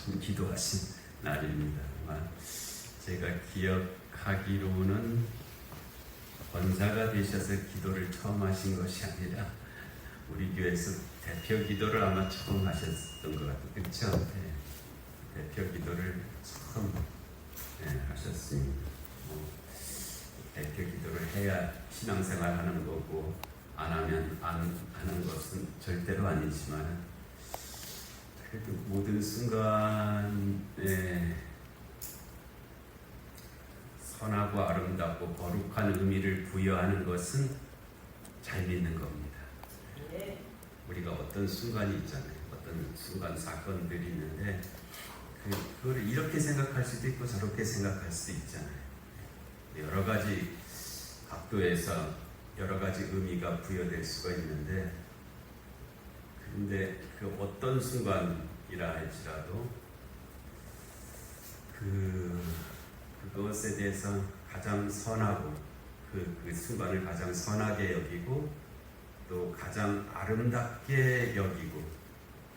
처음 기도하신 날입니다. 제가 기억하기로는 권사가 되셔서 기도를 처음 하신 것이 아니라 우리 교회에서 대표 기도를 아마 처음 하셨던 것 같아요. 그렇죠? 네. 대표 기도를 처음 하셨습니다. 대표 기도를 해야 신앙생활 하는 거고 안 하면 안 하는 것은 절대로 아니지만 그래도 모든 순간에 선하고 아름답고 거룩한 의미를 부여하는 것은 잘 믿는 겁니다. 우리가 어떤 순간이 있잖아요. 어떤 순간 사건들이 있는데 그거를 이렇게 생각할 수도 있고 저렇게 생각할 수도 있잖아요. 여러 가지 각도에서 여러 가지 의미가 부여될 수가 있는데 그런데 그 어떤 순간이라 할지라도 그것에 대해서 가장 선하고 그 순간을 가장 선하게 여기고 또 가장 아름답게 여기고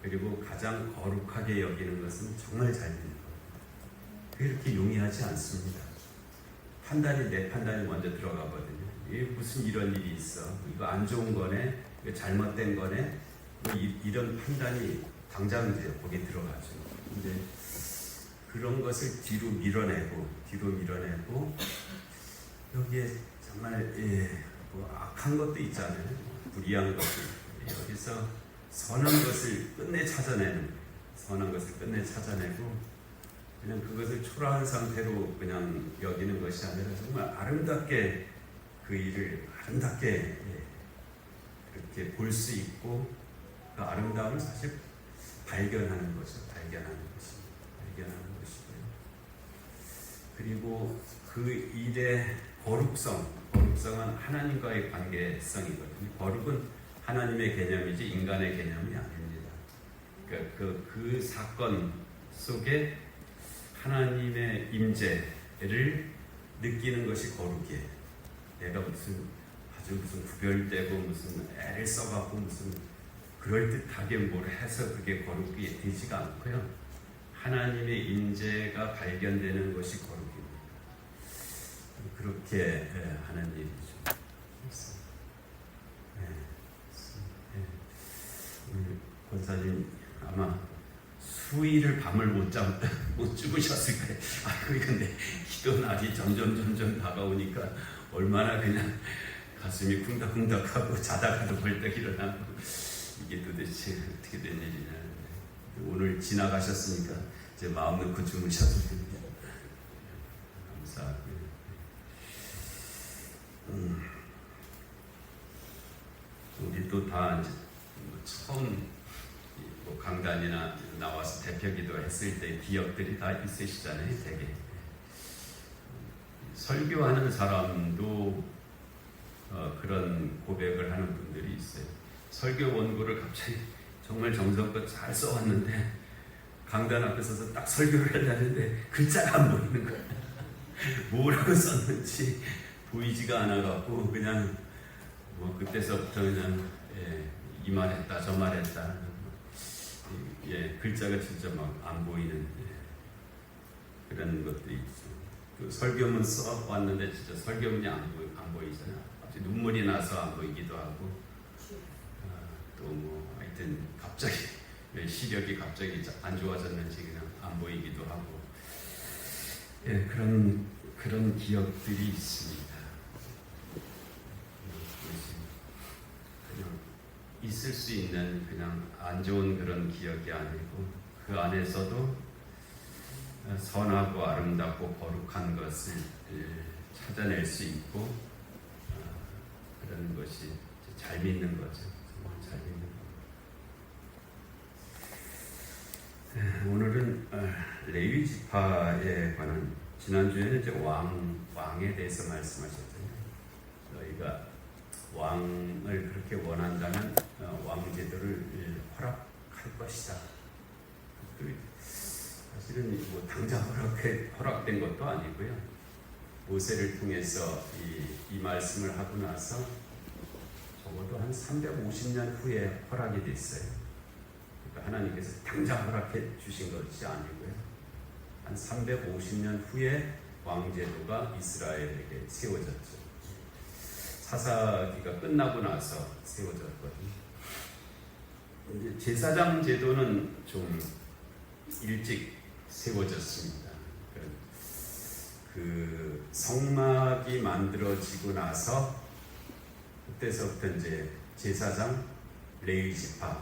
그리고 가장 거룩하게 여기는 것은 정말 잘 되는 겁니다. 그렇게 용이하지 않습니다. 내 판단이 먼저 들어가거든요. 이게 무슨 이런 일이 있어? 이거 안 좋은 거네? 이거 잘못된 거네? 이런 판단이 당장 이제 거기에 들어가죠. 근데 그런 것을 뒤로 밀어내고 여기에 정말 악한 것도 있잖아요. 불의한 것도 여기서 선한 것을 끝내 찾아내고 그냥 그것을 초라한 상태로 그냥 여기는 것이 아니라 정말 아름답게 그 일을 아름답게 그렇게 볼 수 있고 그 아름다움을 사실 발견하는 것이고요. 그리고 그 일의 거룩성은 하나님과의 관계성이거든요. 거룩은 하나님의 개념이지 인간의 개념이 아닙니다. 그러니까 그 사건 속에 하나님의 임재를 느끼는 것이 거룩이에요. 내가 무슨 구별되고 무슨 애를 써갖고 무슨 그럴듯하게 뭘 해서 그게 거룩이 되지가 않고요. 하나님의 임재가 발견되는 것이 거룩입니다. 그렇게 하는 일이죠. 권사님 아마 수일을 밤을 못 주무셨을 거예요. 근데 기도 날이 점점 다가오니까 얼마나 그냥 가슴이 쿵닥쿵닥하고 자다가도 벌떡 일어나고 이게 도대체 어떻게 된 일이냐. 오늘 지나가셨으니까 이제 마음 놓고 주무셔도 됩니다. 감사하고요. 우리 또 다 처음 강단이나 나와서 대표 기도했을 때 기억들이 다 있으시잖아요. 되게 설교하는 사람도 그런 고백을 하는 분들이 있어요. 설교 원고를 갑자기 정말 정성껏 잘 써왔는데 강단 앞에 서서 딱 설교를 하려는데 글자가 안 보이는 거야. 뭐라고 썼는지 보이지가 않아갖고 그냥 그때서부터 그냥 이 말했다 저 말했다 글자가 진짜 막 안 보이는 그런 것도 있죠. 그 설교문 써왔는데 진짜 설교문이 안 보이잖아. 갑자기 눈물이 나서 안 보이기도 하고 또 하여튼 갑자기 시력이 갑자기 안 좋아졌는지 그냥 안 보이기도 하고 그런 기억들이 있습니다. 그냥 있을 수 있는 그냥 안 좋은 그런 기억이 아니고 그 안에서도 선하고 아름답고 거룩한 것을 찾아낼 수 있고 그런 것이 잘 믿는 거죠. 정말 잘 믿는 거. 오늘은 레위 지파에 관한 지난주에는 이제 왕에 대해서 말씀하셨잖아요. 너희가 왕을 그렇게 원한다면 왕제도를 허락할 것이다. 사실은 당장 허락된 것도 아니고요. 모세를 통해서 이 말씀을 하고 나서 적어도 한 350년 후에 허락이 됐어요. 그러니까 하나님께서 당장 허락해 주신 것이 아니고요. 한 350년 후에 왕제도가 이스라엘에게 세워졌죠. 사사기가 끝나고 나서 세워졌거든요. 이제 제사장 제도는 좀 일찍 세워졌습니다. 그 성막이 만들어지고 나서 그때서부터 이제 제사장, 레위 지파,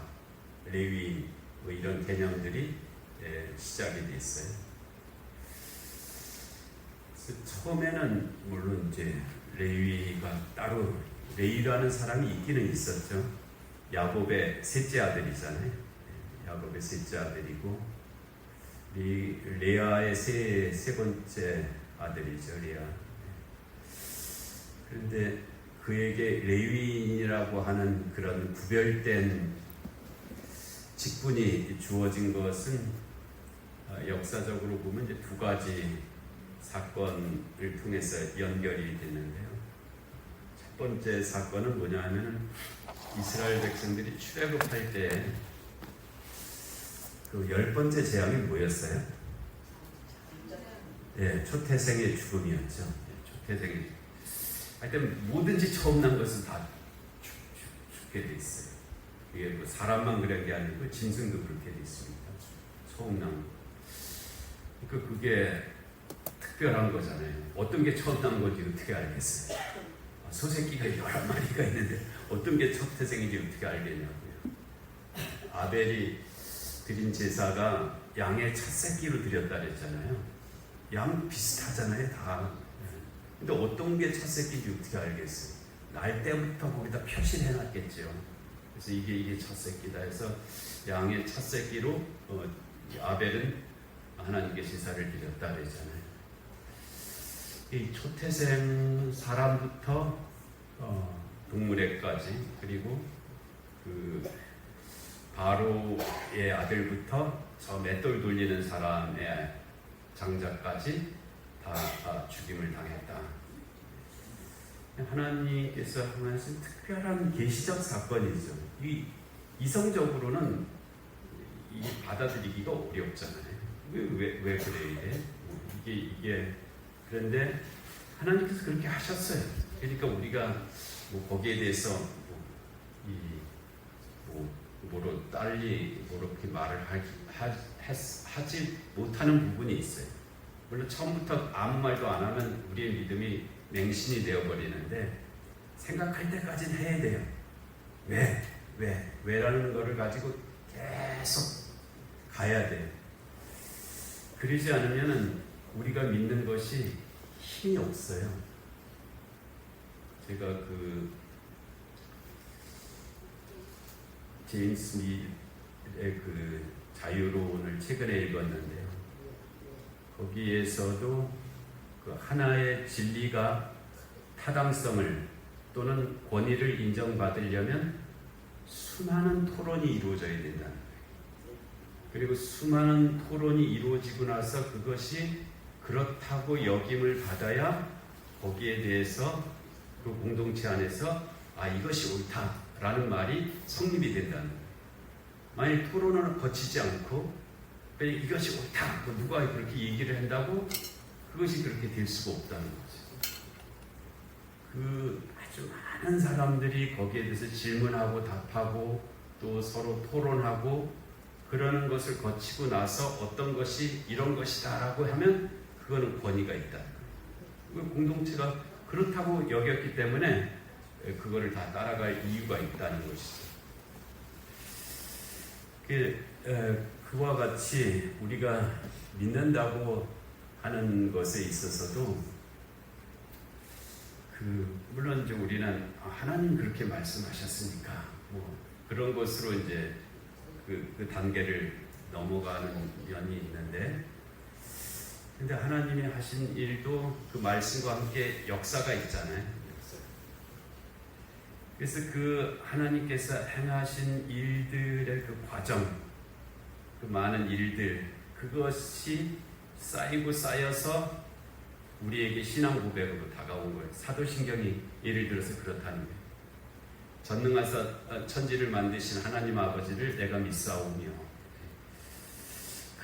레위 뭐 이런 개념들이 시작이 됐어요. 처음에는 물론 이제 레위가 따로 레위라는 사람이 있기는 있었죠. 야곱의 셋째 아들이잖아요. 야곱의 셋째 아들이고 레아의 세 번째 아들이죠. 레아. 그런데 그에게 레위인이라고 하는 그런 구별된 직분이 주어진 것은 역사적으로 보면 이제 두 가지 사건을 통해서 연결이 됐는데요. 첫 번째 사건은 뭐냐면은 이스라엘 백성들이 출애굽할 때 그 10번째 재앙이 뭐였어요? 예, 초태생의 죽음이었죠. 초태생의. 하여튼 뭐든지 처음 난 것은 다 죽게 돼 있어요. 이게 뭐 사람만 그런 게 아니고 짐승도 그렇게 돼 있습니다. 처음 난 거. 그러니까 그게 특별한 거잖아요. 어떤 게 처음 난 건지 어떻게 알겠어요? 소새끼가 11마리가 있는데 어떤 게 초태생인지 어떻게 알겠냐고요. 아벨이 드린 제사가 양의 첫 새끼로 드렸다 그랬잖아요. 양 비슷하잖아요, 다. 근데 어떤 게 첫 새끼인지 어떻게 알겠어요? 날 때부터 거기다 표시를 해놨겠죠. 그래서 이게 첫 새끼다 해서 양의 첫 새끼로 아벨은 하나님께 제사를 드렸다 그랬잖아요. 이 초태생 사람부터 동물애까지 그리고 그 바로의 아들부터 저 맷돌 돌리는 사람의 장자까지 다 죽임을 당했다. 하나님께서 하면서 특별한 계시적 사건이죠. 이 이성적으로는 받아들이기가 어렵잖아요. 왜 그래 이래? 이게 그런데 하나님께서 그렇게 하셨어요. 그러니까 우리가 뭐 거기에 대해서 뭐로 딸리 그렇게 말을 하지 못하는 부분이 있어요. 물론 처음부터 아무 말도 안 하면 우리의 믿음이 맹신이 되어버리는데 생각할 때까지는 해야 돼요. 왜라는 거를 가지고 계속 가야 돼요. 그러지 않으면 우리가 믿는 것이 힘이 없어요. 제가 제임스 밀의 그 자유로운을 최근에 읽었는데요. 거기에서도 그 하나의 진리가 타당성을 또는 권위를 인정받으려면 수많은 토론이 이루어져야 된다는 거예요. 그리고 수많은 토론이 이루어지고 나서 그것이 그렇다고 여김을 받아야 거기에 대해서 그 공동체 안에서 이것이 옳다라는 말이 성립이 된다는 거예요. 만약 토론을 거치지 않고 이것이 옳다, 누가 그렇게 얘기를 한다고 그것이 그렇게 될 수가 없다는 거죠. 아주 많은 사람들이 거기에 대해서 질문하고 답하고 또 서로 토론하고 그러는 것을 거치고 나서 어떤 것이 이런 것이다라고 하면 그거는 권위가 있다는 거예요. 공동체가 그렇다고 여겼기 때문에 그거를 다 따라갈 이유가 있다는 것이죠. 그와 같이 우리가 믿는다고 하는 것에 있어서도 물론 이제 우리는 하나님 그렇게 말씀하셨으니까 뭐 그런 것으로 이제 그 단계를 넘어가는 면이 있는데, 근데 하나님이 하신 일도 그 말씀과 함께 역사가 있잖아요. 그래서 그 하나님께서 행하신 일들의 그 과정, 그 많은 일들, 그것이 쌓이고 쌓여서 우리에게 신앙 고백으로 다가온 거예요. 사도신경이 예를 들어서 그렇다는 거예요. 전능하사 천지를 만드신 하나님 아버지를 내가 믿사오며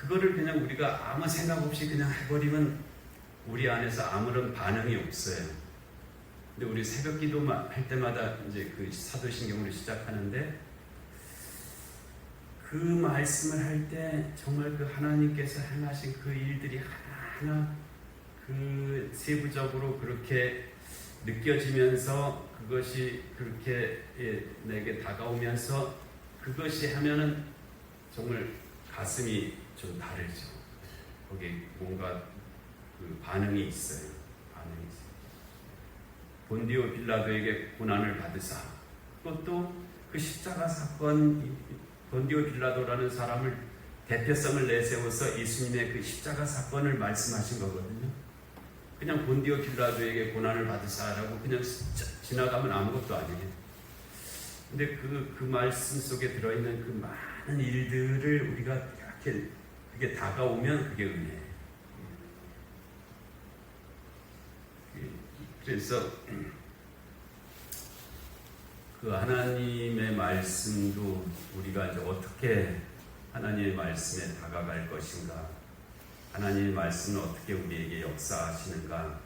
그거를 그냥 우리가 아무 생각 없이 그냥 해버리면 우리 안에서 아무런 반응이 없어요. 근데 우리 새벽 기도할 때마다 이제 그 사도신경으로 시작하는데 그 말씀을 할 때 정말 그 하나님께서 행하신 그 일들이 하나하나 그 세부적으로 그렇게 느껴지면서 그것이 그렇게 내게 다가오면서 그것이 하면은 정말 가슴이 좀 다르죠. 거기 뭔가 그 반응이 있어요. 반응이 있어요. 본디오 빌라도에게 고난을 받으사 그것도 그 십자가 사건 본디오 빌라도라는 사람을 대표성을 내세워서 예수님의 그 십자가 사건을 말씀하신 거거든요. 그냥 본디오 빌라도에게 고난을 받으사라고 그냥 지나가면 아무것도 아니에요. 근데 그 말씀 속에 들어있는 그 많은 일들을 우리가 이렇게 그게 다가오면 그게 은혜예요. 그래서 그 하나님의 말씀도 우리가 이제 어떻게 하나님의 말씀에 다가갈 것인가, 하나님의 말씀은 어떻게 우리에게 역사하시는가,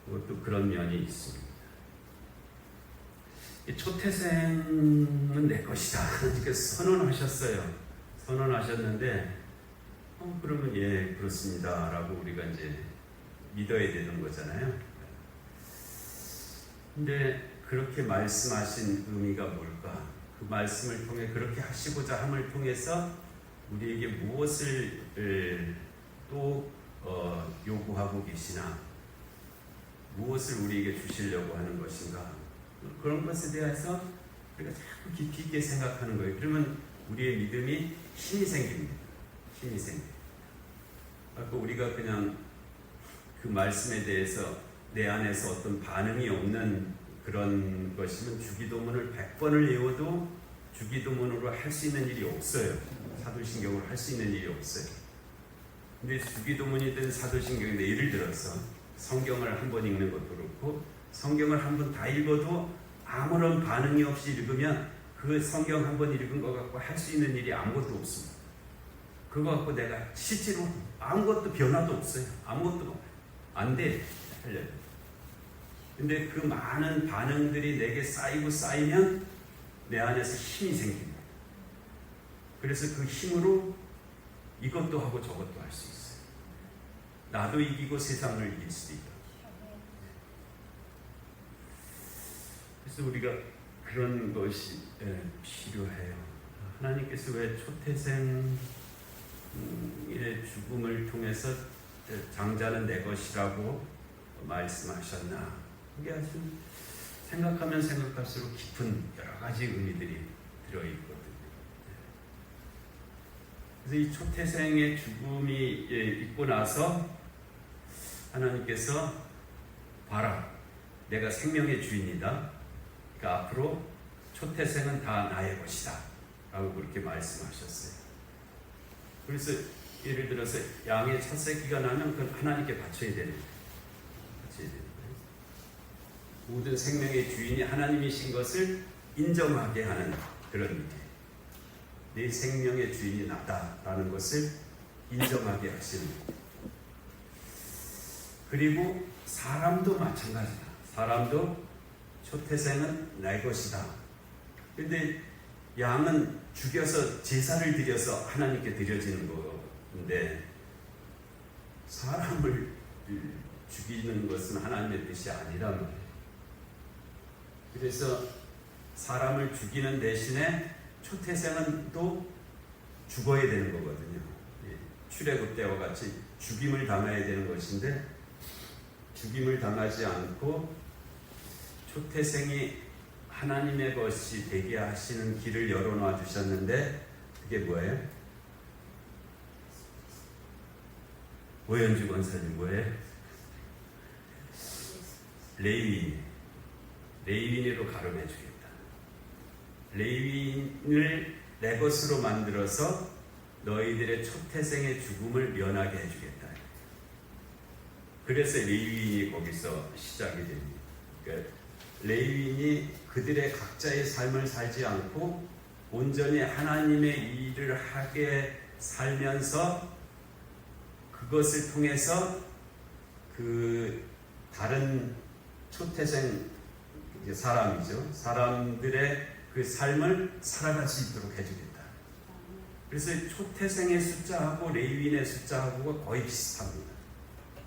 그것도 그런 면이 있습니다. 초태생은 내 것이다. 하나님께서 선언하셨어요. 선언하셨는데, 그러면 예, 그렇습니다. 라고 우리가 이제 믿어야 되는 거잖아요. 근데 그렇게 말씀하신 의미가 뭘까? 그 말씀을 통해 그렇게 하시고자 함을 통해서 우리에게 무엇을 또 요구하고 계시나, 무엇을 우리에게 주시려고 하는 것인가, 그런 것에 대해서 우리가 자꾸 깊이 있게 생각하는 거예요. 그러면 우리의 믿음이 힘이 생깁니다. 힘이 생겨요. 아까 우리가 그냥 그 말씀에 대해서 내 안에서 어떤 반응이 없는 그런 것이면 주기도문을 100번을 외워도 주기도문으로 할 수 있는 일이 없어요. 사도신경으로 할 수 있는 일이 없어요. 근데 주기도문이든 사도신경인데 예를 들어서 성경을 한 번 읽는 것도 그렇고 성경을 한 번 다 읽어도 아무런 반응이 없이 읽으면 그 성경 한 번 읽은 것 갖고 할 수 있는 일이 아무것도 없습니다. 그거 갖고 내가 실제로 아무것도 변화도 없어요. 아무것도 안 돼. 하려면. 근데 그 많은 반응들이 내게 쌓이면 내 안에서 힘이 생깁니다. 그래서 그 힘으로 이것도 하고 저것도 할 수 있어요. 나도 이기고 세상을 이길 수도 있다. 그래서 우리가 그런 것이 필요해요. 하나님께서 왜 초태생의 죽음을 통해서 장자는 내 것이라고 말씀하셨나? 이게 아주 생각하면 생각할수록 깊은 여러 가지 의미들이 들어있거든요. 그래서 이 초태생의 죽음이 있고 나서 하나님께서 봐라, 내가 생명의 주인이다. 그러니까 앞으로 초태생은 다 나의 것이다 라고 그렇게 말씀하셨어요. 그래서 예를 들어서 양의 첫 새끼가 나면 그건 하나님께 바쳐야 됩니다. 모든 생명의 주인이 하나님이신 것을 인정하게 하는 그런 의미. 내 생명의 주인이 나다라는 것을 인정하게 하시는. 그리고 사람도 마찬가지다. 사람도 초태생은 내 것이다. 근데 양은 죽여서 제사를 드려서 하나님께 드려지는 건데 사람을 죽이는 것은 하나님의 뜻이 아니란 말이에요. 그래서 사람을 죽이는 대신에 초태생은 또 죽어야 되는 거거든요. 출애굽 때와 같이 죽임을 당해야 되는 것인데 죽임을 당하지 않고 초태생이 하나님의 것이 되게 하시는 길을 열어놔 주셨는데 그게 뭐예요? 오현주 권사님 뭐예요? 레위인으로 가름해 주겠다. 레위인을 내 것으로 만들어서 너희들의 초태생의 죽음을 면하게 해주겠다. 그래서 레위인이 거기서 시작이 됩니다. 그러니까 레위인이 그들의 각자의 삶을 살지 않고 온전히 하나님의 일을 하게 살면서 그것을 통해서 그 다른 초태생 사람이죠. 사람들의 그 삶을 살아갈 수 있도록 해주겠다. 그래서 초태생의 숫자하고 레위인의 숫자하고가 거의 비슷합니다.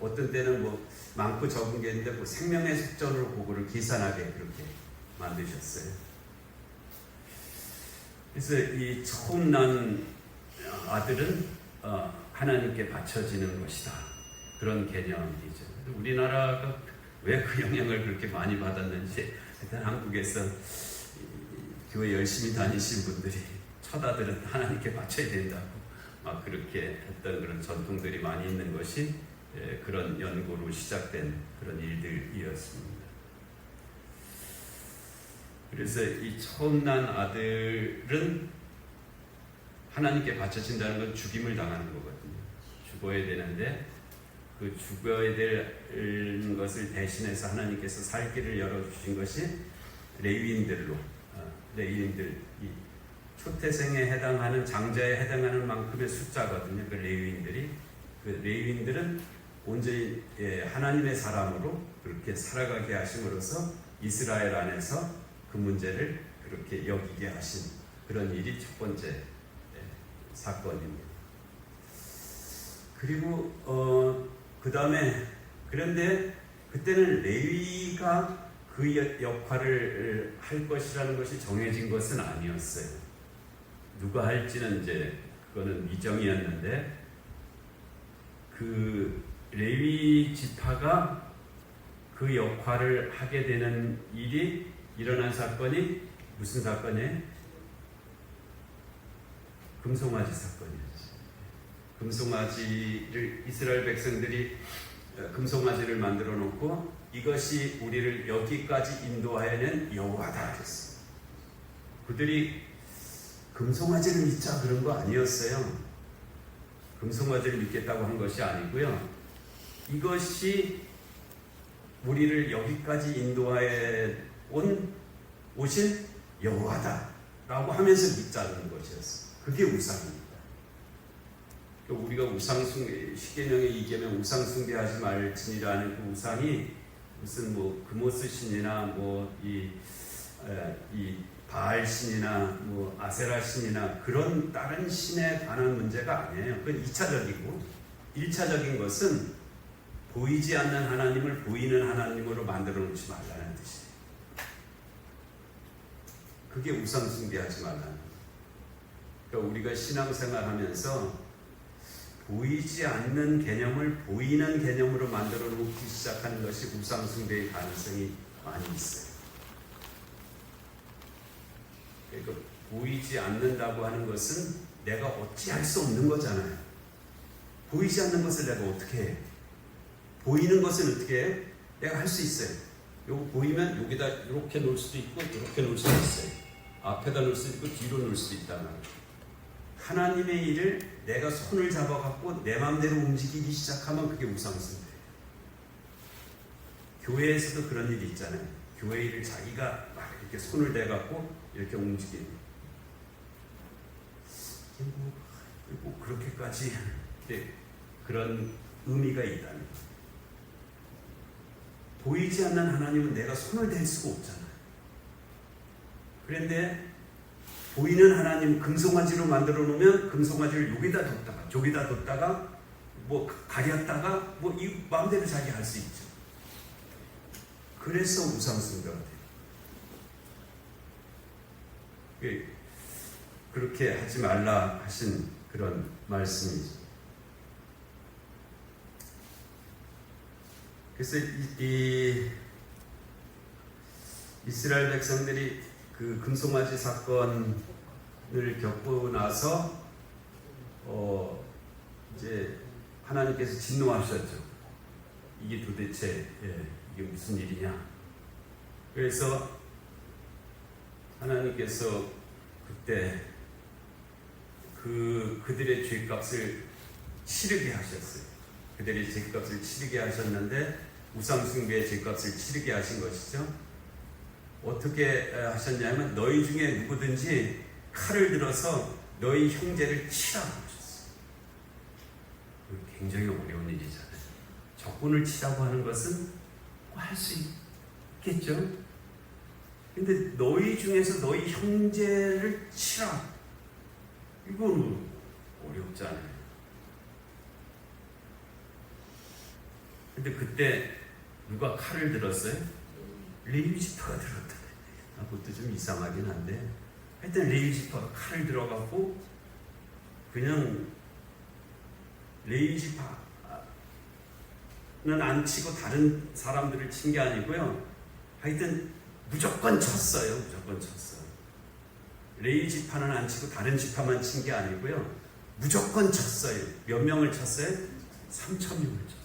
어떤 때는 뭐 많고 적은 게 있는데 뭐 생명의 숫자로 그거를 계산하게 그렇게 만드셨어요. 그래서 이 처음 난 아들은 하나님께 바쳐지는 것이다. 그런 개념이죠. 우리나라가 왜 그 영향을 그렇게 많이 받았는지, 일단 한국에서 교회 열심히 다니신 분들이 첫 아들은 하나님께 바쳐야 된다고 막 그렇게 했던 그런 전통들이 많이 있는 것이 그런 연고로 시작된 그런 일들이었습니다. 그래서 이 처음 난 아들은 하나님께 바쳐진다는 건 죽임을 당하는 거거든요. 죽어야 되는데 그 죽어야 될 것을 대신해서 하나님께서 살 길을 열어주신 것이 레위인들, 이 초태생에 해당하는 장자에 해당하는 만큼의 숫자거든요. 그 레위인들이, 그 레위인들은 온전히 하나님의 사람으로 그렇게 살아가게 하심으로써 이스라엘 안에서 그 문제를 그렇게 여기게 하신 그런 일이 첫 번째 사건입니다. 그리고 그 다음에 그런데 그때는 레위가 그 역할을 할 것이라는 것이 정해진 것은 아니었어요. 누가 할지는 이제 그거는 미정이었는데 그 레위 지파가 그 역할을 하게 되는 일이 일어난 사건이 무슨 사건이에요? 금송아지 사건이었어요. 금송아지를 이스라엘 백성들이 금송아지를 만들어 놓고 이것이 우리를 여기까지 인도하여낸 여호와다 그랬어요. 그들이 금송아지를 믿자 그런 거 아니었어요. 금송아지를 믿겠다고 한 것이 아니고요. 이것이 우리를 여기까지 인도하여 오신 여호와다라고 하면서 믿자는 것이었어요. 그게 우상입니다. 우리가 우상숭배, 십계명에 이계명 우상숭배하지 말지니라는 그 우상이 무슨 뭐 금오스 신이나 뭐 이 바알 신이나 뭐 아세라 신이나 그런 다른 신에 관한 문제가 아니에요. 그건 2차적이고 1차적인 것은 보이지 않는 하나님을 보이는 하나님으로 만들어 놓지 말라는 뜻이에요. 그게 우상숭배하지 말라는 거예요. 그러니까 우리가 신앙생활 하면서 보이지 않는 개념을 보이는 개념으로 만들어 놓기 시작하는 것이 우상숭배의 가능성이 많이 있어요. 그러니까 보이지 않는다고 하는 것은 내가 어찌할 수 없는 거잖아요. 보이지 않는 것을 내가 어떻게 해? 보이는 것은 어떻게 해? 내가 할 수 있어요. 요거 보이면 여기다 이렇게 놓을 수도 있고 이렇게 놓을 수도 있어요. 앞에다 놓을 수도 있고 뒤로 놓을 수도 있단 말이에요. 하나님의 일을 내가 손을 잡아갖고 내 마음대로 움직이기 시작하면 그게 우상숭배예요. 교회에서도 그런 일이 있잖아요. 교회 일을 자기가 막 이렇게 손을 대갖고 이렇게 움직이는. 뭐 그렇게까지 그런 의미가 있다는 거예요. 보이지 않는 하나님은 내가 손을 댈 수가 없잖아요. 그런데 보이는 하나님 금송아지로 만들어 놓으면 금송아지를 여기다 뒀다가 저기다 뒀다가 뭐 가렸다가 뭐 이 마음대로 자기 할 수 있죠. 그래서 우상숭배가 돼요. 그렇게 하지 말라 하신 그런 말씀이죠. 그래서 이 이스라엘 백성들이 그 금송아지 사건을 겪고 나서 이제 하나님께서 진노하셨죠. 이게 도대체 이게 무슨 일이냐. 그래서 하나님께서 그때 그들의 죄값을 치르게 하셨어요. 그들의 죄값을 치르게 하셨는데 우상숭배의 죄값을 치르게 하신 것이죠. 어떻게 하셨냐면 너희 중에 누구든지 칼을 들어서 너희 형제를 치라고 하셨어요. 굉장히 어려운 일이잖아요. 적군을 치라고 하는 것은 할 수 있겠죠. 근데 너희 중에서 너희 형제를 치라, 이건 어렵잖아요. 근데 그때 누가 칼을 들었어요? 레위 지파가 들었다. 그것도 좀 이상하긴 한데, 하여튼 레위 지파가 칼을 들어갖고 그냥 레위 지파는 안 치고 다른 사람들을 친 게 아니고요. 하여튼 무조건 쳤어요. 무조건 쳤어요. 레위 지파는 안 치고 다른 지파만 친 게 아니고요. 무조건 쳤어요. 몇 명을 쳤어요? 3,000명을 쳤어요.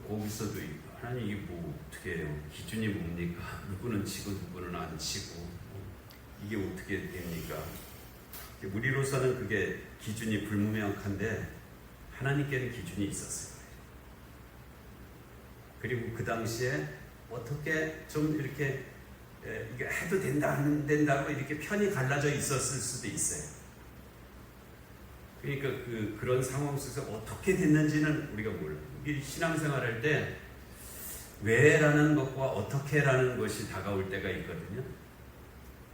거기서도 하나님 이게 뭐 어떻게 해요? 기준이 뭡니까? 누구는 치고 누구는 안 치고 이게 어떻게 됩니까? 우리로서는 그게 기준이 불분명한데 하나님께는 기준이 있었어요. 그리고 그 당시에 어떻게 좀 이렇게 이게 해도 된다 안 된다고 이렇게 편이 갈라져 있었을 수도 있어요. 그러니까 그런 상황 속에서 어떻게 됐는지는 우리가 몰라요. 신앙생활할 때 왜라는 것과 어떻게라는 것이 다가올 때가 있거든요.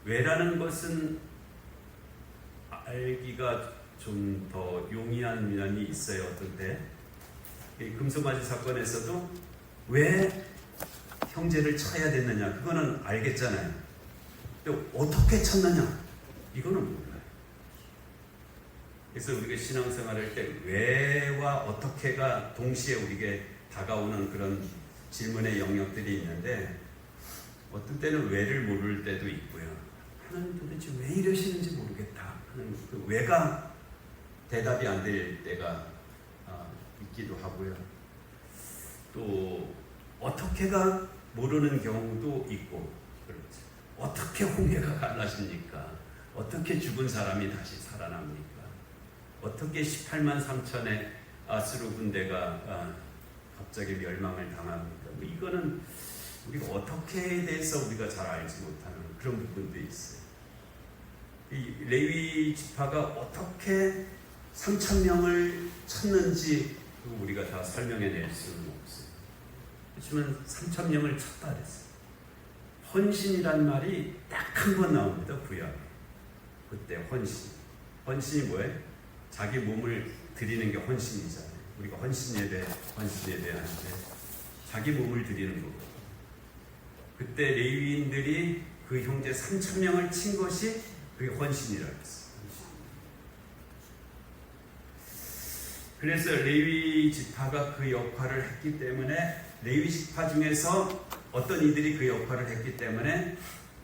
왜라는 것은 알기가 좀 더 용이한 면이 있어요. 어떤 때 금송아지 사건에서도 왜 형제를 쳐야 됐느냐, 그거는 알겠잖아요. 또 어떻게 쳤느냐, 이거는 몰라요. 그래서 우리가 신앙생활할 때 왜와 어떻게가 동시에 우리에게 다가오는 그런 질문의 영역들이 있는데, 어떤 때는 왜를 모를 때도 있고요. 하나님 도대체 왜 이러시는지 모르겠다 하는 그 왜가 대답이 안 될 때가 있기도 하고요. 또 어떻게가 모르는 경우도 있고, 그렇죠. 어떻게 홍해가 갈라집니까? 어떻게 죽은 사람이 다시 살아납니까? 어떻게 18만 3천의 아수르 군대가 갑자기 멸망을 당합니까? 이거는 우리가 어떻게에 대해서 우리가 잘 알지 못하는 그런 부분도 있어요. 이 레위 지파가 어떻게 3,000명을 쳤는지 우리가 다 설명해낼 수는 없어요. 그렇지만 3,000명을 쳤다 그랬어요. 헌신이란 말이 딱 한 번 나옵니다. 구약에. 그때 헌신. 헌신이 뭐예요? 자기 몸을 드리는 게 헌신이잖아요. 우리가 헌신에 대해 하는데 자기 몸을 드리는 거고. 그때 레위인들이 그 형제 3,000명을 친 것이 그게 헌신이라고 했어요. 그래서 레위 지파가 그 역할을 했기 때문에, 레위 지파 중에서 어떤 이들이 그 역할을 했기 때문에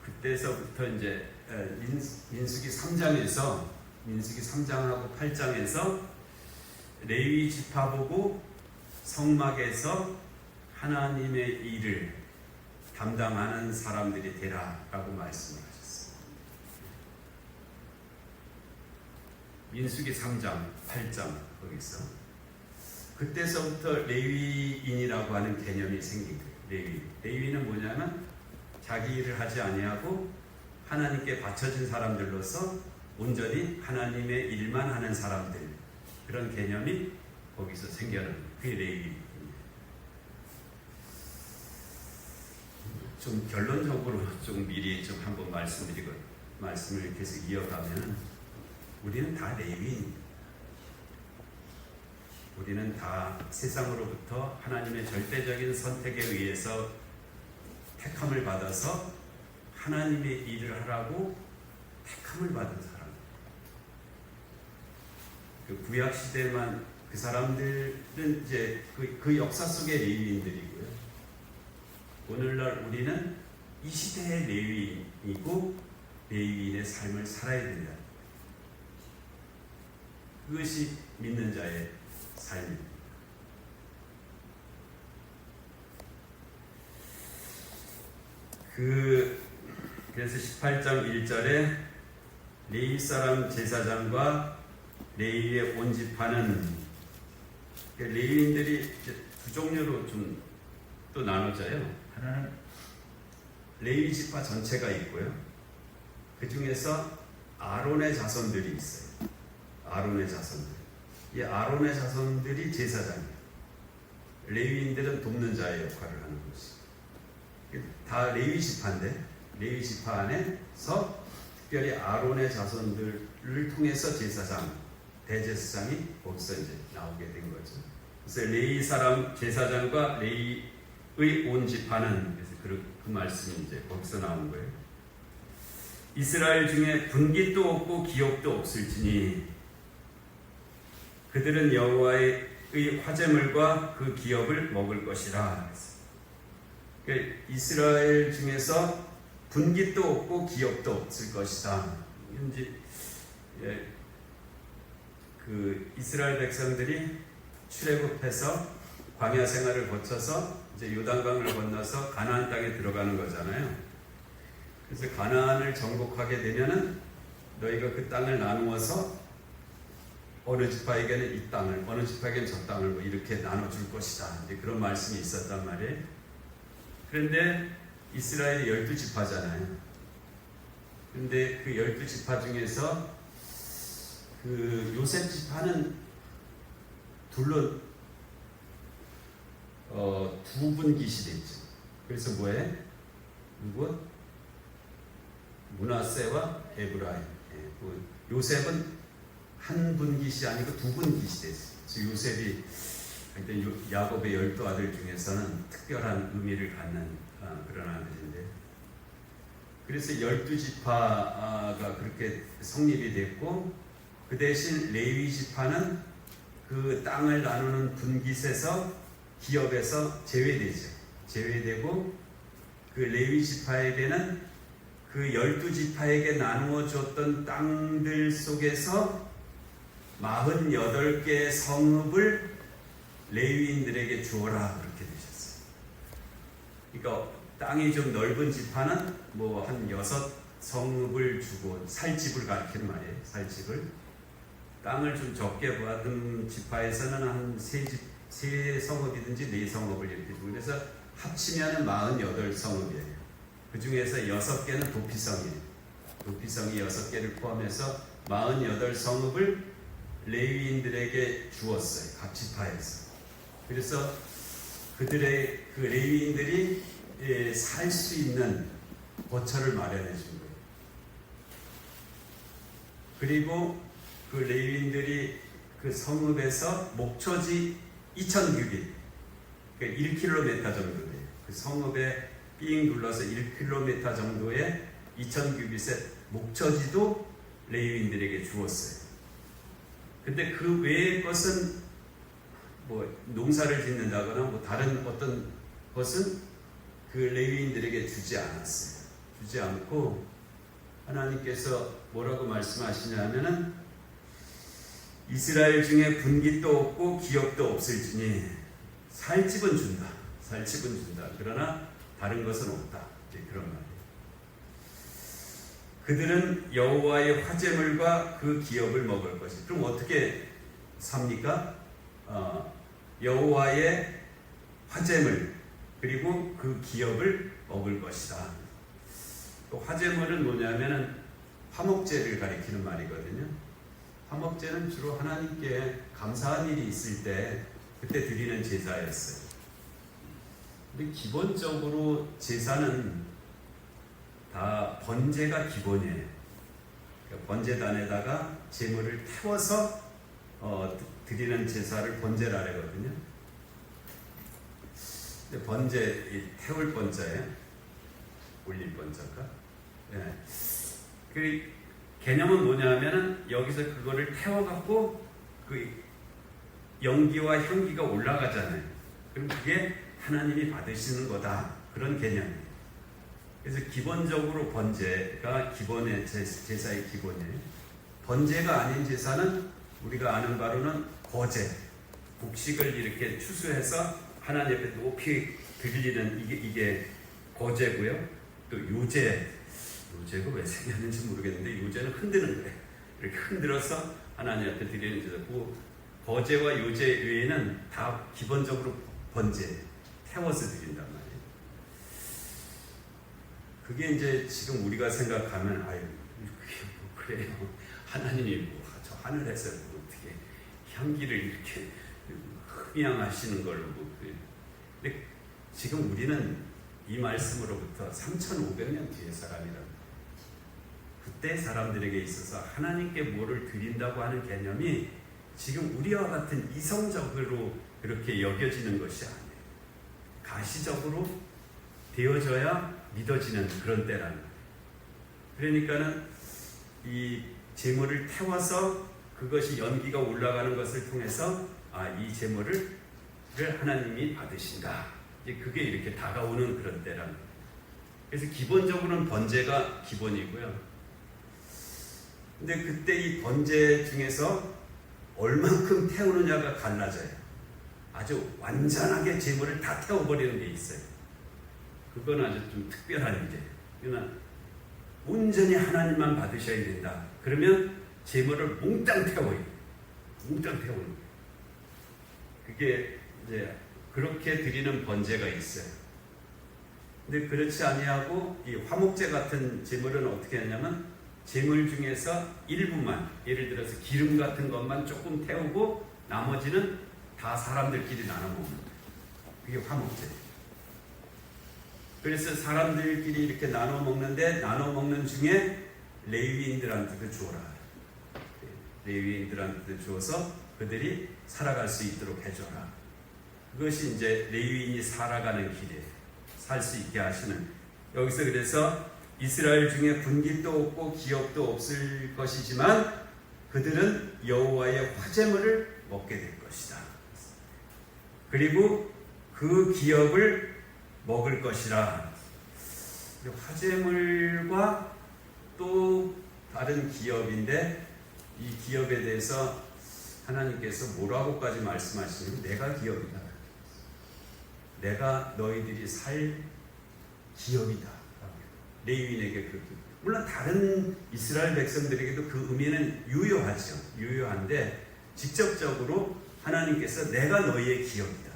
그때서부터 이제 민수기 3장하고 8장에서 레위 지파 보고 성막에서 하나님의 일을 담당하는 사람들이 되라라고 말씀을 하셨어요. 민수기 3장, 8장 거기서 그때서부터 레위인이라고 하는 개념이 생긴 거예요. 레위는 뭐냐면 자기 일을 하지 아니하고 하나님께 바쳐진 사람들로서 온전히 하나님의 일만 하는 사람들, 그런 개념이 거기서 생겨나는 그게 레위입니다. 좀 결론적으로 좀 미리 좀 한번 말씀을 계속 이어가면 우리는 다 레위인입니다. 우리는 다 세상으로부터 하나님의 절대적인 선택에 의해서 택함을 받아서 하나님의 일을 하라고 택함을 받은 사람. 그 구약 시대만 그 사람들은 이제 그 역사 속의 레위인들이고요. 오늘날 우리는 이 시대의 레위인이고 레위인의 삶을 살아야 된다. 그것이 믿는 자의 삶입니다. 그래서 18장 1절에 레위 사람 제사장과 레위의 온 지파는, 레위인들이 두 종류로 좀 또 나눠져요. 하나는 레위 지파 전체가 있고요. 그 중에서 아론의 자손들이 있어요. 아론의 자손들. 이 아론의 자손들이 제사장이에요. 레위인들은 돕는 자의 역할을 하는 것이. 다 레위 지파인데 레위 지파 안에서 특별히 아론의 자손들을 통해서 제사장, 대제사장이 거기서 이제 나오게 된 거죠. 그래서 레위 사람 제사장과 레위의 온 지파는 그래서 그 말씀이 이제 거기서 나온 거예요. 이스라엘 중에 분깃도 없고 기업도 없을지니 그들은 여호와의 화제물과 그 기업을 먹을 것이라. 그러니까 이스라엘 중에서 분깃도 없고 기업도 없을 것이다. 이제 그 이스라엘 백성들이 출애굽해서 광야 생활을 거쳐서 이제 요단강을 건너서 가나안 땅에 들어가는 거잖아요. 그래서 가나안을 정복하게 되면은 너희가 그 땅을 나누어서 어느 지파에게는 이 땅을, 어느 지파에게는 저 땅을 뭐 이렇게 나눠줄 것이다. 이제 그런 말씀이 있었단 말이에요. 그런데 이스라엘이 12지파잖아요. 그런데 그 12지파 중에서 그 요셉 지파는 둘로 두 분깃이 됐죠. 그래서 뭐해? 누구? 므낫세와 에브라임. 요셉은 한 분깃이 아니고 두 분깃이 됐어요. 그래서 요셉이 야곱의 12아들 중에서는 특별한 의미를 갖는 그런 아들인데, 그래서 12지파가 그렇게 성립이 됐고, 그 대신 레위 지파는 그 땅을 나누는 분깃에서 기업에서 제외되죠. 제외되고 그 레위 지파에게는 그 12지파에게 나누어 줬던 땅들 속에서 48개의 성읍을 레위인들에게 주어라, 그렇게 되셨어요. 그러니까 땅이 좀 넓은 지파는 뭐 한 6성읍을 주고, 살집을 가리키는 말이에요. 살집을. 땅을 좀 적게 받은 지파에서는 한 3성읍이든지 4성읍을 이렇게 주고, 그래서 합치면 48성읍이에요. 그 중에서 6개는 도피성이에요. 도피성이 6개를 포함해서 48성읍을 레위인들에게 주었어요. 각 지파에서. 그래서 그들의 그 레위인들이 살 수 있는 거처를 마련해 준 거예요. 그리고 그 레위인들이 그 성읍에서 목초지 2000규빗, 그러니까 1km 정도 돼요. 그 성읍에 삥 둘러서 1km 정도의 2000규빗의 목초지도 레위인들에게 주었어요. 근데 그 외의 것은 뭐 농사를 짓는다거나 뭐 다른 어떤 것은 그 레위인들에게 주지 않았어요. 주지 않고 하나님께서 뭐라고 말씀하시냐면은 이스라엘 중에 분깃도 없고 기업도 없을지니 살집은 준다. 살집은 준다. 그러나 다른 것은 없다. 그런 말이에요. 그들은 여호와의 화제물과 그 기업을 먹을 것이. 그럼 어떻게 삽니까? 여호와의 화제물 그리고 그 기업을 먹을 것이다. 그 화제물은 뭐냐면은 화목제를 가리키는 말이거든요. 화목제는 주로 하나님께 감사한 일이 있을 때 그때 드리는 제사였어요. 근데 기본적으로 제사는 다 번제가 기본이에요. 그러니까 번제단에다가 제물을 태워서 드리는 제사를 번제라 그러거든요. 근데 번제, 태울 번자예요. 올릴 번자가. 네. 그 개념은 뭐냐면은 여기서 그거를 태워갖고 그 연기와 향기가 올라가잖아요. 그럼 그게 하나님이 받으시는 거다. 그런 개념이에요. 그래서 기본적으로 번제가 기본의 제사의 기본이에요. 번제가 아닌 제사는 우리가 아는 바로는 거제, 곡식을 이렇게 추수해서 하나님 앞에 높이 드리는 이게 거제고요. 또 요제가 왜 생겼는지 모르겠는데 요제는 흔드는 거예요. 이렇게 흔들어서 하나님 앞에 드리는 제사고, 거제와 요제 외에는 다 기본적으로 번제, 태워서 드린단 말이에요. 그게 이제 지금 우리가 생각하면 그게 뭐 그래요. 하나님이 뭐 저 하늘에서 뭐 어떻게 향기를 이렇게 흠양하시는 걸로. 근데 지금 우리는 이 말씀으로부터 3,500년 뒤의 사람이라고. 그때 사람들에게 있어서 하나님께 뭐를 드린다고 하는 개념이 지금 우리와 같은 이성적으로 그렇게 여겨지는 것이 아니에요. 가시적으로 되어져야 믿어지는 그런 때라는 거예요. 그러니까는 이 제물을 태워서 그것이 연기가 올라가는 것을 통해서 이 제물을 하나님이 받으신다. 이제 그게 이렇게 다가오는 그런 때라는 거예요. 그래서 기본적으로는 번제가 기본이고요. 근데 그때 이 번제 중에서 얼만큼 태우느냐가 갈라져요. 아주 완전하게 제물을 다 태워버리는 게 있어요. 그건 아주 좀 특별한 일이에요. 그러나 온전히 하나님만 받으셔야 된다. 그러면 제물을 몽땅 태워요. 몽땅 태우는 거예요. 그게 이제 그렇게 드리는 번제가 있어요. 근데 그렇지 아니하고 이 화목제 같은 제물은 어떻게 하냐면 제물 중에서 일부만, 예를 들어서 기름 같은 것만 조금 태우고 나머지는 다 사람들끼리 나눠 먹는 거예요. 그게 화목제. 그래서 사람들끼리 이렇게 나눠 먹는데 나눠 먹는 중에 레위인들한테도 주어라. 레위인들한테 주어서 그들이 살아갈 수 있도록 해줘라. 그것이 이제 레위인이 살아가는 길이에요. 살 수 있게 하시는. 여기서 그래서 이스라엘 중에 군깃도 없고 기업도 없을 것이지만 그들은 여호와의 화제물을 먹게 될 것이다. 그리고 그 기업을 먹을 것이라. 화제물과 또 다른 기업인데 이 기업에 대해서 하나님께서 뭐라고까지 말씀하시냐면 내가 기업이다. 내가 너희들이 살 기업이다. 레위인에게 그렇게. 물론 다른 이스라엘 백성들에게도 그 의미는 유효하죠. 유효한데 직접적으로 하나님께서 내가 너희의 기업이다.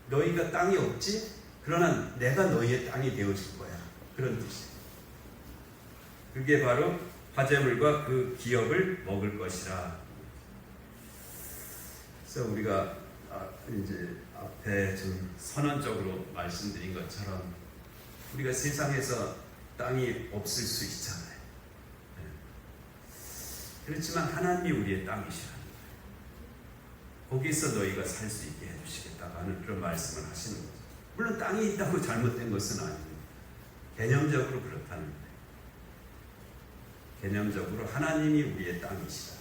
너희가 땅이 없지? 그러나 내가 너희의 땅이 되어줄 거야. 그런 뜻이에요. 그게 바로 화제물과 그 기업을 먹을 것이라. 그래서 우리가 이제 앞에 좀 선언적으로 말씀드린 것처럼 우리가 세상에서 땅이 없을 수 있잖아요. 그렇지만 하나님이 우리의 땅이시라. 거기서 너희가 살 수 있게 해주시겠다고 하는 그런 말씀을 하시는 거죠. 물론 땅이 있다고 잘못된 것은 아닙니다. 개념적으로 그렇다는 거예요. 개념적으로 하나님이 우리의 땅이시다.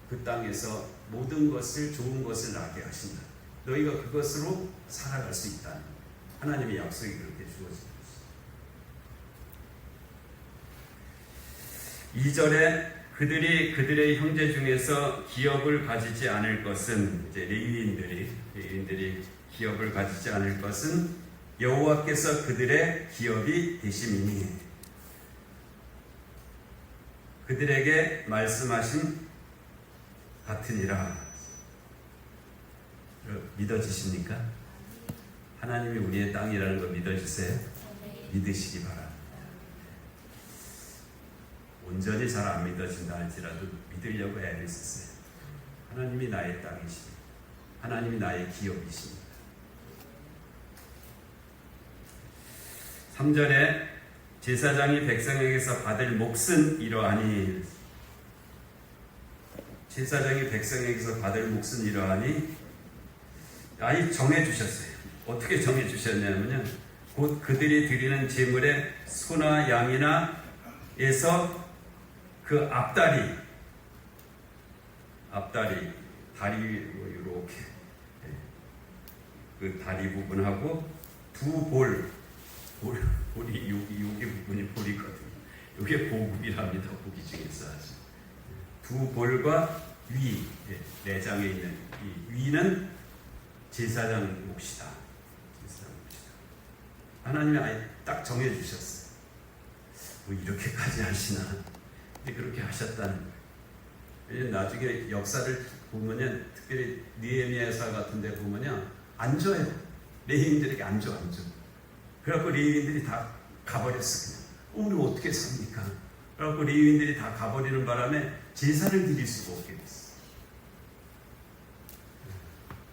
그 땅에서 모든 것을 좋은 것을 나게 하신다. 너희가 그것으로 살아갈 수 있다. 하나님의 약속이 그렇게 주어집니다. 2절에 그들이 그들의 형제 중에서 기업을 가지지 않을 것은 이제 레위인들이 기업을 가지지 않을 것은 여호와께서 그들의 기업이 되심이니 그들에게 말씀하신 같으니라. 믿어지십니까? 하나님이 우리의 땅이라는 거 믿어주세요. 믿으시기 바랍니다. 온전히 잘 안 믿어진다 할지라도 믿으려고 애를 썼어요. 하나님이 나의 땅이십니다. 하나님이 나의 기업이십니다. 3절에 제사장이 백성에게서 받을 몫은 이러하니 제사장이 백성에게서 받을 몫은 이러하니 아예 정해주셨어요. 어떻게 정해주셨냐면요, 곧 그들이 드리는 제물의 소나 양이나 에서 그 앞다리 다리로 이렇게 그 다리 부분하고 두 볼이 여기 부분이 볼이거든요. 이게 보급이랍니다. 고기 중에서 아주 두 볼과 위 내장에 있는 이 위는 제사장 몫이다. 하나님이 아예 딱 정해주셨어요. 뭐 이렇게까지 하시나? 근데 그렇게 하셨다는 거예요. 나중에 역사를 보면요, 특별히 느헤미야서 같은 데 보면요, 안 줘요. 레위인들에게 안 줘. 그래갖고 레위인들이 다 가버렸어. 그냥 우리 어떻게 삽니까? 그래갖고 레위인들이 다 가버리는 바람에 제사를 드릴 수가 없게 됐어.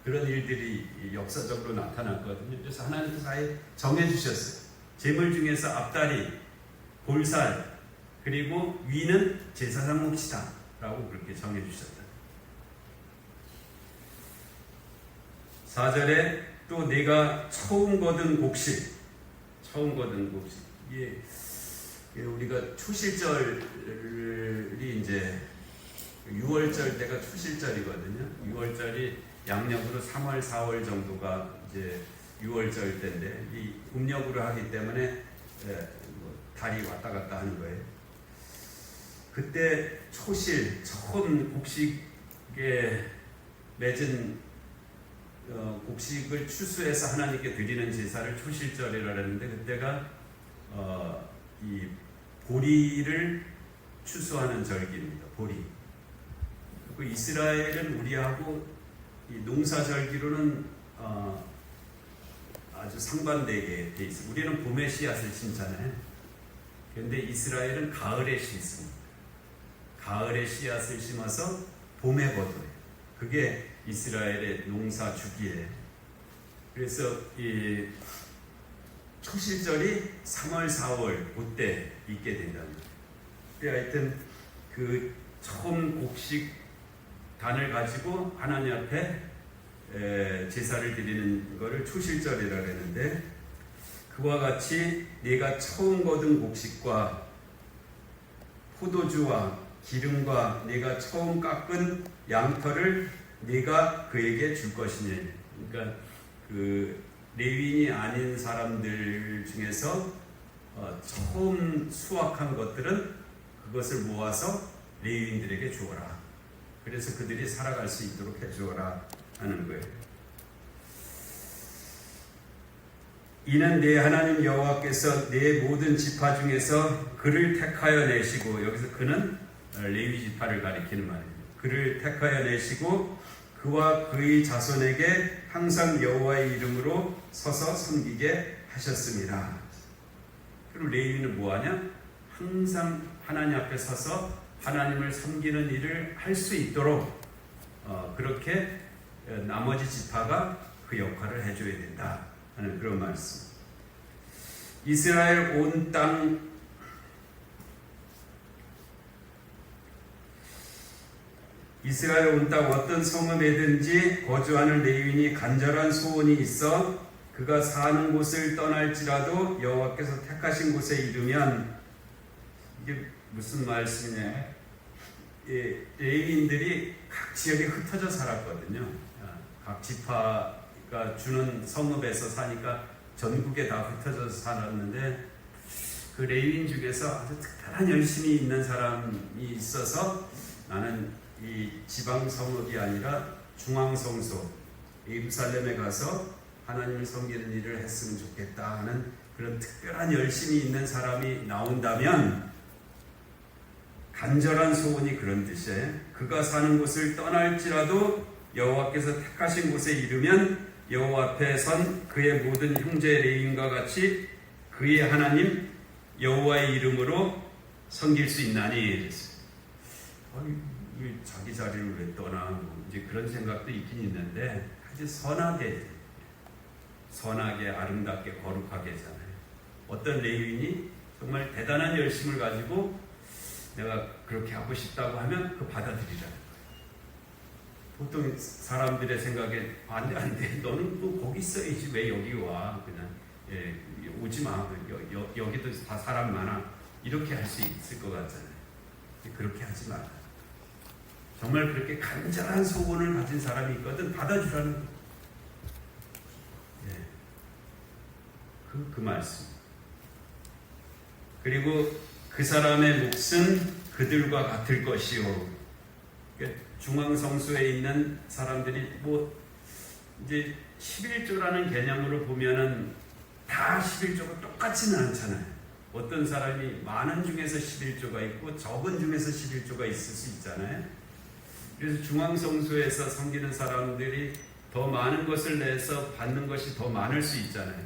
그런 일들이 역사적으로 나타났거든요. 그래서 하나님께서 아예 정해주셨어요. 제물 중에서 앞다리, 볼살, 그리고 위는 제사장 몫이다 라고 그렇게 정해주셨다. 4절에 또 내가 처음 거둔 곡식, 이게 우리가 추실절이 이제 6월절 때가 추실절이거든요. 6월절이 양력으로 3월, 4월 정도가 이제 6월절 때인데 이 음력으로 하기 때문에 달이 왔다 갔다 하는 거예요. 그때 초실 처음 곡식에 맺은 곡식을 추수해서 하나님께 드리는 제사를 초실절이라 그랬는데 그때가 이 보리를 추수하는 절기입니다. 보리. 그리고 이스라엘은 우리하고 이 농사절기로는 아주 상반되게 돼 있어요. 우리는 봄에 씨앗을 심잖아요. 그런데 이스라엘은 가을에 심습니다. 가을에 씨앗을 심어서 봄에 거둬요. 그게 이스라엘의 농사 주기예요. 그래서 이 초실절이 3월, 4월 그때 있게 된답니다. 하여튼 그 처음 곡식 단을 가지고 하나님 앞에 제사를 드리는 것을 초실절이라 그랬는데 그와 같이 네가 처음 거둔 곡식과 포도주와 기름과 네가 처음 깎은 양털을 네가 그에게 줄 것이니. 그러니까 그 레위인이 아닌 사람들 중에서 처음 수확한 것들은 그것을 모아서 레위인들에게 주어라. 그래서 그들이 살아갈 수 있도록 해주어라 하는 거예요. 이는 내 하나님 여호와께서 내 모든 지파 중에서 그를 택하여 내시고, 여기서 그는 레위 지파를 가리키는 말입니다. 그를 택하여 내시고 그와 그의 자손에게 항상 여호와의 이름으로 서서 섬기게 하셨습니다. 그리고 레위인은 뭐하냐? 항상 하나님 앞에 서서 하나님을 섬기는 일을 할 수 있도록 그렇게 나머지 지파가 그 역할을 해줘야 된다 하는 그런 말씀. 이스라엘 온 땅 어떤 성읍에든지 거주하는 레위인이 간절한 소원이 있어 그가 사는 곳을 떠날지라도 여호와께서 택하신 곳에 이르면, 이게 무슨 말씀이냐? 레위인들이 각 지역에 흩어져 살았거든요. 각 지파가 주는 성읍에서 사니까 전국에 다 흩어져서 살았는데 그 레위인 중에서 아주 특별한 열심이 있는 사람이 있어서 나는 이 지방 성읍이 아니라 중앙 성소 예루살렘에 가서 하나님을 섬기는 일을 했으면 좋겠다 하는 그런 특별한 열심이 있는 사람이 나온다면, 간절한 소원이 그런 뜻이에요. 그가 사는 곳을 떠날지라도 여호와께서 택하신 곳에 이르면 여호와 앞에 선 그의 모든 형제 레위인과 같이 그의 하나님 여호와의 이름으로 섬길 수 있나니. 자기 자리를 왜 떠나? 이제 그런 생각도 있긴 있는데 아주 선하게 아름답게 거룩하게 하잖아요. 어떤 레위인이 정말 대단한 열심을 가지고 내가 그렇게 하고 싶다고 하면 그 받아들이라. 보통 사람들의 생각에 안 돼. 너는 또 거기 있어야지 왜 여기 와? 그냥 오지 마. 여기도 다 사람 많아. 이렇게 할 수 있을 것 같잖아요. 그렇게 하지 마라. 정말 그렇게 간절한 소원을 가진 사람이 있거든 받아주라는 거예요. 그 말씀. 그리고 그 사람의 몫은 그들과 같을 것이요. 중앙성소에 있는 사람들이 이제 11조라는 개념으로 보면은 다 11조가 똑같지는 않잖아요. 어떤 사람이 많은 중에서 11조가 있고 적은 중에서 11조가 있을 수 있잖아요. 그래서 중앙성소에서 섬기는 사람들이 더 많은 것을 내서 받는 것이 더 많을 수 있잖아요.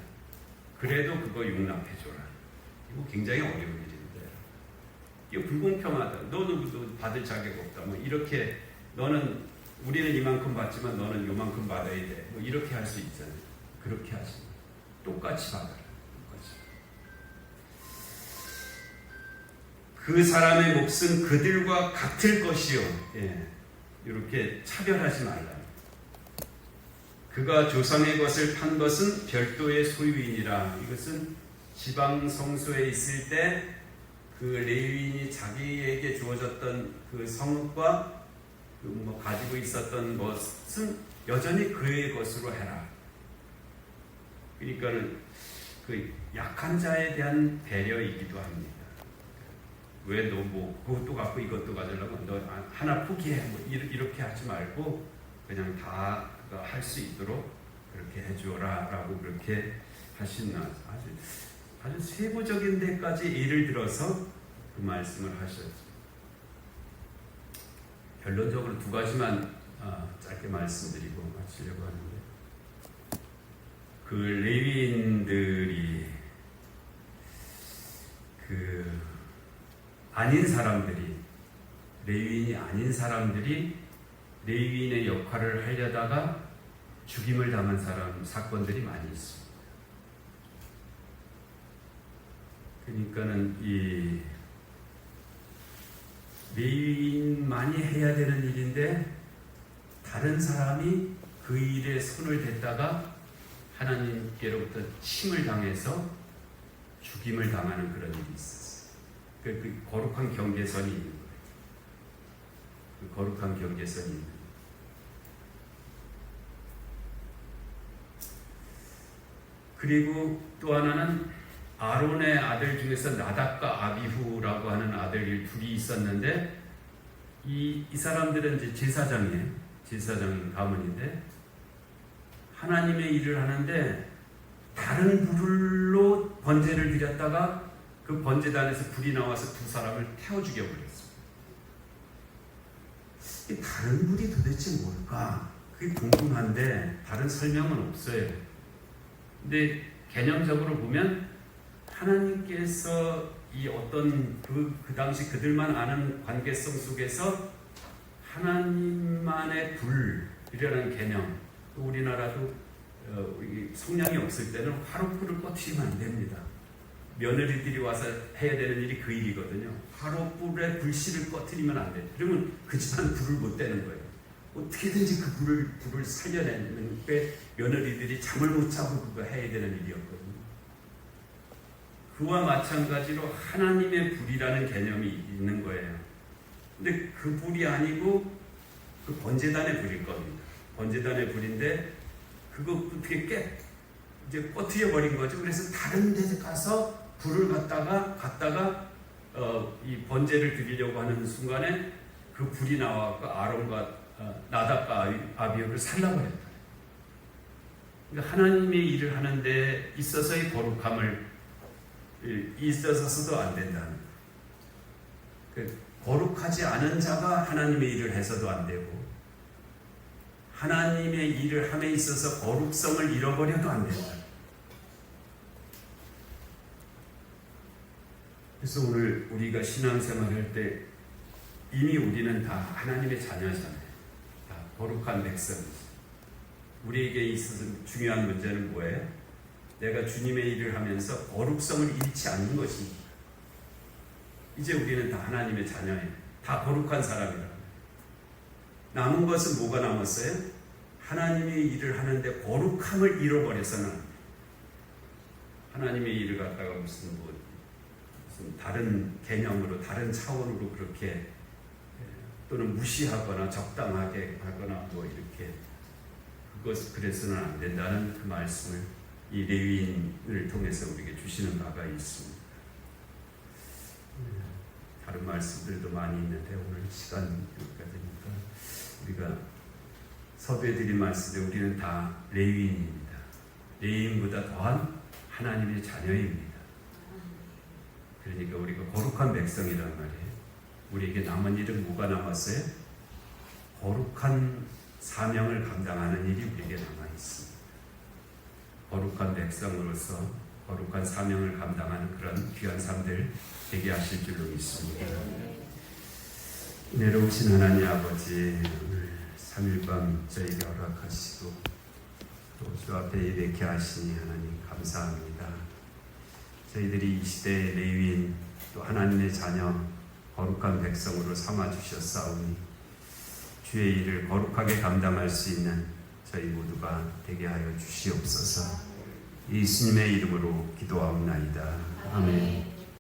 그래도 그거 용납해줘라. 이거 굉장히 어려운 일인데, 이거 불공평하다. 너는 받을 자격 없다. 이렇게 너는 우리는 이만큼 받지만 너는 요만큼 받아야 돼. 뭐 이렇게 할 수 있잖아요. 그렇게 하지 마. 똑같이 받아라. 똑같이. 그 사람의 몫은 그들과 같을 것이요. 예. 이렇게 차별하지 말라. 그가 조상의 것을 판 것은 별도의 소유이니라. 이것은 지방 성소에 있을 때 그 레위인이 자기에게 주어졌던 그 성읍과 뭐 가지고 있었던 것은 여전히 그의 것으로 해라. 그러니까는 그 약한 자에 대한 배려이기도 합니다. 왜 너 뭐 그것도 갖고 이것도 가지려고 너 하나 포기해 뭐 이렇게 하지 말고 그냥 다 할 수 있도록 그렇게 해주어라라고 그렇게 하신 아주 세부적인 데까지 예를 들어서 그 말씀을 하셨죠. 결론적으로 두 가지만 짧게 말씀드리고 마치려고 하는데, 그 레위인들이 그 아닌 사람들이, 레위인이 아닌 사람들이 레위인의 역할을 하려다가 죽임을 당한 사건들이 많이 있습니다. 그러니까는 이 레위인만이 해야 되는 일인데 다른 사람이 그 일에 손을 댔다가 하나님께로부터 침을 당해서 죽임을 당하는 그런 일이 있었어요. 그 거룩한 경계선이 있는 거예요. 그 거룩한 경계선이 있는 거예요. 그리고 또 하나는 아론의 아들 중에서 나답과 아비후라고 하는 아들이 둘이 있었는데, 이 사람들은 이제 제사장인 가문인데 하나님의 일을 하는데 다른 불로 번제를 드렸다가 그 번제단에서 불이 나와서 두 사람을 태워 죽여버렸어요. 이 다른 불이 도대체 뭘까? 그게 궁금한데 다른 설명은 없어요. 근데 개념적으로 보면 하나님께서 이 어떤 그 당시 그들만 아는 관계성 속에서 하나님만의 불이라는 개념, 우리나라도 성량이 없을 때는 화롯불을 꺼트리면 안 됩니다. 며느리들이 와서 해야 되는 일이 그 일이거든요. 화롯불에 불씨를 꺼트리면 안 돼요. 그러면 그 집안 불을 못 떼는 거예요. 어떻게든지 그 불을 살려내는 게 며느리들이 잠을 못 자고 그거 해야 되는 일이었거든요. 그와 마찬가지로 하나님의 불이라는 개념이 있는 거예요. 근데 그 불이 아니고 그 번제단의 불일 겁니다. 번제단의 불인데 그거 어떻게 이제 꺼트려 버린 거죠. 그래서 다른 데 가서 불을 갖다가 이 번제를 드리려고 하는 순간에 그 불이 나와서 아론과 나답과 아비후를 살라버렸다. 그러니까 하나님의 일을 하는데 있어서의 거룩함을 있어서도 안 된다는 거예요. 거룩하지 않은 자가 하나님의 일을 해서도 안 되고, 하나님의 일을 함에 있어서 거룩성을 잃어버려도 안 된다. 그래서 오늘 우리가 신앙생활 할 때 이미 우리는 다 하나님의 자녀잖아요. 다 거룩한 백성이죠. 우리에게 있어서 중요한 문제는 뭐예요? 내가 주님의 일을 하면서 거룩성을 잃지 않는 것입니다. 이제 우리는 다 하나님의 자녀예요. 다 거룩한 사람이라. 남은 것은 뭐가 남았어요? 하나님의 일을 하는데 거룩함을 잃어버려서는 하나님의 일을 갖다가 무슨 다른 개념으로, 다른 차원으로 그렇게 또는 무시하거나 적당하게 하거나 뭐 이렇게 그래서는 안 된다는 그 말씀을 이 레위인을 통해서 우리에게 주시는 바가 있습니다. 다른 말씀들도 많이 있는데 오늘 시간 여기까지니까 우리가 서두에 드린 말씀에 우리는 다 레위인입니다. 레위인보다 더한 하나님의 자녀입니다. 그러니까 우리가 거룩한 백성이란 말이에요. 우리에게 남은 일은 뭐가 남았어요? 거룩한 사명을 감당하는 일이 우리에게 남아 있습니다. 거룩한 백성으로서 거룩한 사명을 감당하는 그런 귀한 삶들 되게 하실 줄로 믿습니다. 은혜로우신 하나님 아버지, 오늘 3일밤 저에게 허락하시고 또 주 앞에 예배케 하시니 하나님 감사합니다. 저희들이 이 시대의 레위인 또 하나님의 자녀 거룩한 백성으로 삼아주셨사오니 주의 일을 거룩하게 감당할 수 있는 저희 모두가 되게 하여 주시옵소서. 예수님의 이름으로 기도하옵나이다. 아멘.